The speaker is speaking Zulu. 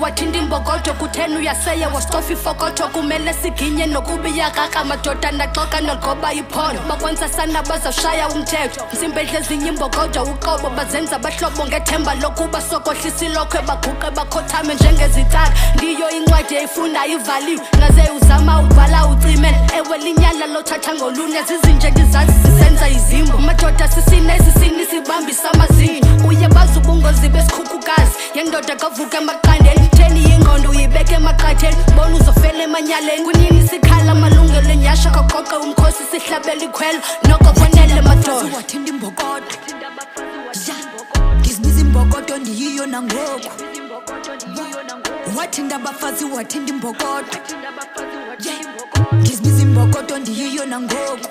wathinda imbokodo kutheni uyaseye wastofa ifokoto kumele siginye nokubiya kaka madoda naxoka nogoba iphondo bakwenza sana bazawushaya umthetho msimbedle ezinye imbokodo uqobo bazenza abahlobo ngethemba lokuba sokohlisa ilokhwe baguqe bakhothame njengezitaka ndiyo incwadi eyifunda ivaliwe ngaze uzama ubhala ucimele ewe linyala lothatha ngolune zizinje ndizazi sisenza izimbo madoda sisine sibambisa amazinyo uye bazi ubungozi besikhukhukazi yendoda kavuka emaqandeni theni yingqondo uyibeke emaqatheni bona uzofela emanyaleni kunini sikhala amalungelo enyasha kaqoqe umkhosi sihlabela ikhwelo noko fanele madoda wathinda imbokodo ngizbiza imbokodo ndiyiyo nangoku wathinda abafazi wathinda imbokodo ngizbiza imbokodo ndiyiyo nangoku